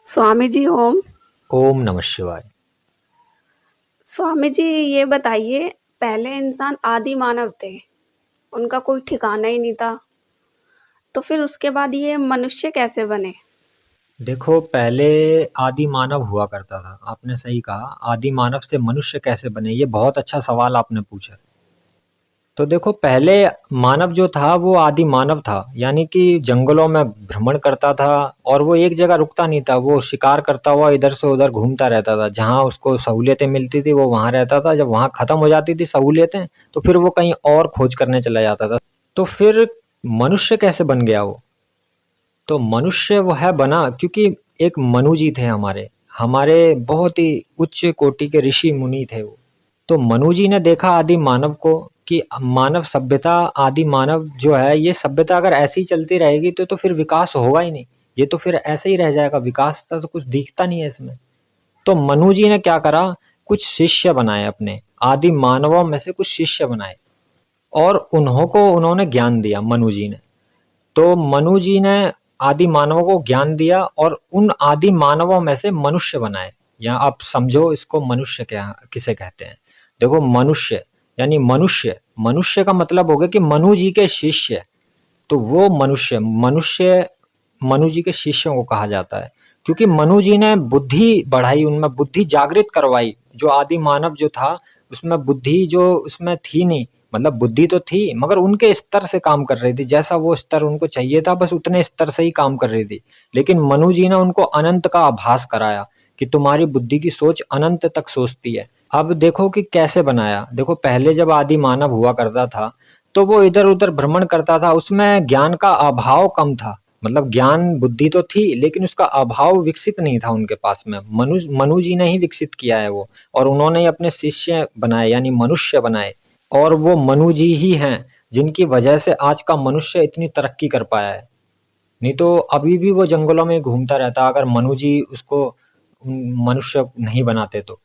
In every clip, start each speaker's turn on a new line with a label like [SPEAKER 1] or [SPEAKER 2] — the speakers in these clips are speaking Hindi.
[SPEAKER 1] स्वामी जी ओम।
[SPEAKER 2] ओम नमः शिवाय।
[SPEAKER 1] स्वामी जी ये बताइए, पहले इंसान आदि मानव थे, उनका कोई ठिकाना ही नहीं था, तो फिर उसके बाद ये मनुष्य कैसे बने?
[SPEAKER 2] देखो पहले आदि मानव हुआ करता था। आपने सही कहा, आदि मानव से मनुष्य कैसे बने? ये बहुत अच्छा सवाल आपने पूछा। तो देखो पहले मानव जो था वो आदि मानव था, यानी कि जंगलों में भ्रमण करता था और वो एक जगह रुकता नहीं था। वो शिकार करता हुआ इधर से उधर घूमता रहता था। जहाँ उसको सहूलियतें मिलती थी वो वहाँ रहता था। जब वहाँ खत्म हो जाती थी सहूलियतें तो फिर वो कहीं और खोज करने चला जाता था। तो फिर मनुष्य कैसे बन गया वो? तो मनुष्य वो है बना क्योंकि एक मनु जी थे हमारे, हमारे बहुत ही उच्च कोटि के ऋषि मुनि थे वो। तो मनु जी ने देखा आदि मानव को कि मानव सभ्यता, आदि मानव जो है ये सभ्यता अगर ऐसी ही चलती रहेगी तो फिर विकास होगा ही नहीं। ये तो फिर ऐसे ही रह जाएगा, विकास का तो कुछ दिखता नहीं है इसमें। तो मनु जी ने क्या करा, कुछ शिष्य बनाए अपने, आदि मानवों में से कुछ शिष्य बनाए और उन्होंने ज्ञान दिया मनु जी ने। तो मनु जी ने आदि मानवों को ज्ञान दिया और उन आदि मानवों में से मनुष्य बनाए। या आप समझो इसको, मनुष्य क्या किसे कहते हैं? देखो मनुष्य यानी मनुष्य, मनुष्य का मतलब हो गया कि मनु जी के शिष्य। तो वो मनुष्य मनुष्य मनु जी के शिष्यों को कहा जाता है, क्योंकि मनु जी ने बुद्धि बढ़ाई, उनमें बुद्धि जागृत करवाई। जो आदि मानव जो था उसमें बुद्धि जो उसमें थी नहीं, मतलब बुद्धि तो थी मगर उनके स्तर से काम कर रही थी। जैसा वो स्तर उनको चाहिए था बस उतने स्तर से ही काम कर रही थी। लेकिन मनु जी ने उनको अनंत का आभास कराया कि तुम्हारी बुद्धि की सोच अनंत तक सोचती है। अब देखो कि कैसे बनाया। देखो पहले जब आदि मानव हुआ करता था तो वो इधर-उधर भ्रमण करता था, उसमें ज्ञान का अभाव कम था। मतलब ज्ञान बुद्धि तो थी लेकिन उसका अभाव विकसित नहीं था उनके पास में। मनु जी ने ही विकसित किया है वो, और उन्होंने ही अपने शिष्य बनाए यानी मनुष्य बनाए। और वो मनु जी ही हैं जिनकी वजह से आज का मनुष्य इतनी तरक्की कर पाया है। नहीं तो अभी भी वो जंगलों में घूमता रहता अगर मनु जी उसको मनुष्य नहीं बनाते तो।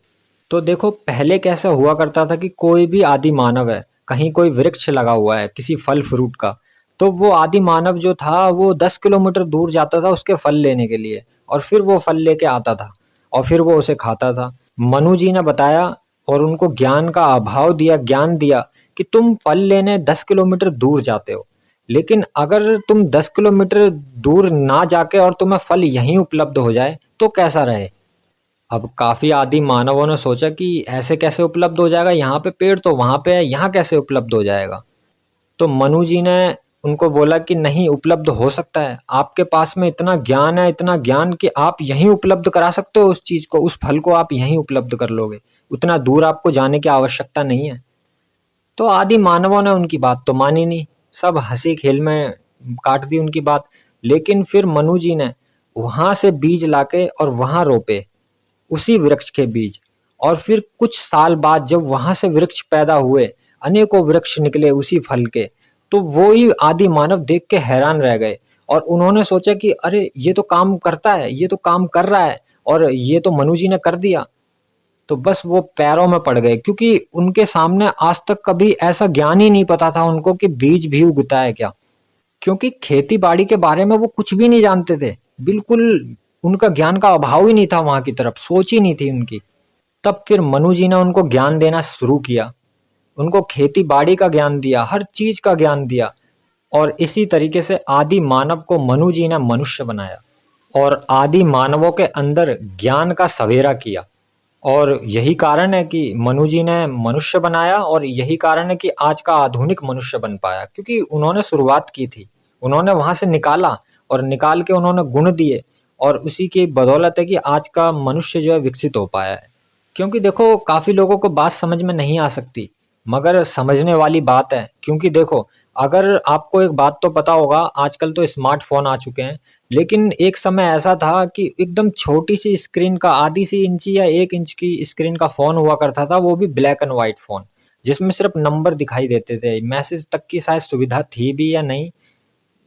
[SPEAKER 2] तो देखो पहले कैसा हुआ करता था कि कोई भी आदि मानव है, कहीं कोई वृक्ष लगा हुआ है किसी फल फ्रूट का, तो वो आदि मानव जो था वो 10 किलोमीटर दूर जाता था उसके फल लेने के लिए, और फिर वो फल लेके आता था और फिर वो उसे खाता था। मनु जी ने बताया और उनको ज्ञान का अभाव दिया, ज्ञान दिया कि तुम फल लेने 10 किलोमीटर दूर जाते हो, लेकिन अगर तुम 10 किलोमीटर दूर ना जाके और तुम्हें फल यहीं उपलब्ध हो जाए तो कैसा रहे? अब काफ़ी आदि मानवों ने सोचा कि ऐसे कैसे उपलब्ध हो जाएगा, यहाँ पे पेड़ तो वहाँ पे है, यहाँ कैसे उपलब्ध हो जाएगा? तो मनु जी ने उनको बोला कि नहीं, उपलब्ध हो सकता है। आपके पास में इतना ज्ञान है, इतना ज्ञान कि आप यहीं उपलब्ध करा सकते हो उस चीज़ को, उस फल को आप यहीं उपलब्ध कर लोगे। उतना दूर आपको जाने की आवश्यकता नहीं है। तो आदि मानवों ने उनकी बात तो मानी नहीं, सब हँसी खेल में काट दी उनकी बात। लेकिन फिर मनु जी ने वहाँ से बीज लाके और वहाँ रोपे, उसी वृक्ष के बीज। और फिर कुछ साल बाद जब वहां से वृक्ष पैदा हुए, अनेकों वृक्ष निकले उसी फल के, तो वो ही आदि मानव देख के हैरान रह गए और उन्होंने सोचा कि अरे ये तो काम करता है, ये तो काम कर रहा है, और ये तो मनु जी ने कर दिया। तो बस वो पैरों में पड़ गए, क्योंकि उनके सामने आज तक कभी ऐसा ज्ञान ही नहीं पता था उनको कि बीज भी उगता है क्या। क्योंकि खेती बाड़ी के बारे में वो कुछ भी नहीं जानते थे, बिल्कुल उनका ज्ञान का अभाव ही नहीं था, वहां की तरफ सोच ही नहीं थी उनकी। तब फिर मनु जी ने उनको ज्ञान देना शुरू किया, उनको खेती बाड़ी का ज्ञान दिया, हर चीज का ज्ञान दिया। और इसी तरीके से आदि मानव को मनु जी ने मनुष्य बनाया और आदि मानवों के अंदर ज्ञान का सवेरा किया। और यही कारण है कि मनु जी ने मनुष्य बनाया, और यही कारण है कि आज का आधुनिक मनुष्य बन पाया, क्योंकि उन्होंने शुरुआत की थी, उन्होंने वहां से निकाला और निकाल के उन्होंने गुण दिए, और उसी की बदौलत है कि आज का मनुष्य जो है विकसित हो पाया है। क्योंकि देखो काफी लोगों को बात समझ में नहीं आ सकती, मगर समझने वाली बात है। क्योंकि देखो अगर आपको एक बात तो पता होगा, आजकल तो स्मार्टफोन आ चुके हैं, लेकिन एक समय ऐसा था कि एकदम छोटी सी स्क्रीन का, आधी सी इंची या 1 इंच की स्क्रीन का फ़ोन हुआ करता था, वो भी ब्लैक एंड व्हाइट फ़ोन, जिसमें सिर्फ़ नंबर दिखाई देते थे, मैसेज तक की शायद सुविधा थी भी या नहीं,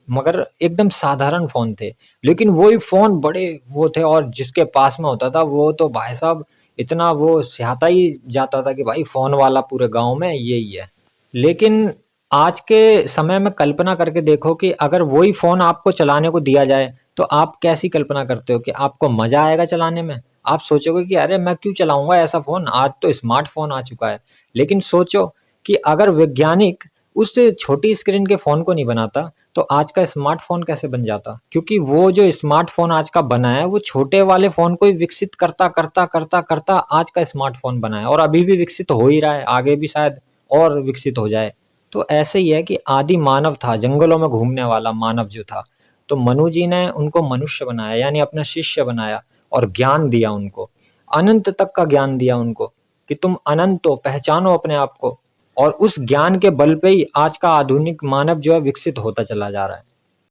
[SPEAKER 2] मगर एकदम साधारण फ़ोन थे। लेकिन वही फ़ोन बड़े वो थे, और जिसके पास में होता था वो तो भाई साहब इतना वो स्याता ही जाता था कि भाई फ़ोन वाला पूरे गाँव में ये ही है। लेकिन आज के समय में कल्पना करके देखो कि अगर वही फ़ोन आपको चलाने को दिया जाए, तो आप कैसी कल्पना करते हो कि आपको मज़ा आएगा चलाने में? आप सोचोगे कि अरे मैं क्यों चलाऊँगा ऐसा फ़ोन, आज तो स्मार्टफ़ोन आ चुका है। लेकिन सोचो कि अगर वैज्ञानिक उस छोटी स्क्रीन के फ़ोन को नहीं बनाता, तो आज का स्मार्टफ़ोन कैसे बन जाता? क्योंकि वो जो स्मार्टफ़ोन आज का बना है, वो छोटे वाले फ़ोन को ही विकसित करता आज का स्मार्टफ़ोन बना है और अभी भी विकसित हो ही रहा है, आगे भी शायद और विकसित हो जाए। तो ऐसे ही है कि आदि मानव था, जंगलों में घूमने वाला मानव जो था, तो मनु जी ने उनको मनुष्य बनाया यानी अपना शिष्य बनाया और ज्ञान दिया उनको। अनंत तक का ज्ञान दिया उनको कि तुम अनंत हो, पहचानो अपने आप को और उस ज्ञान के बल पे ही आज का आधुनिक मानव जो है विकसित होता चला जा रहा है।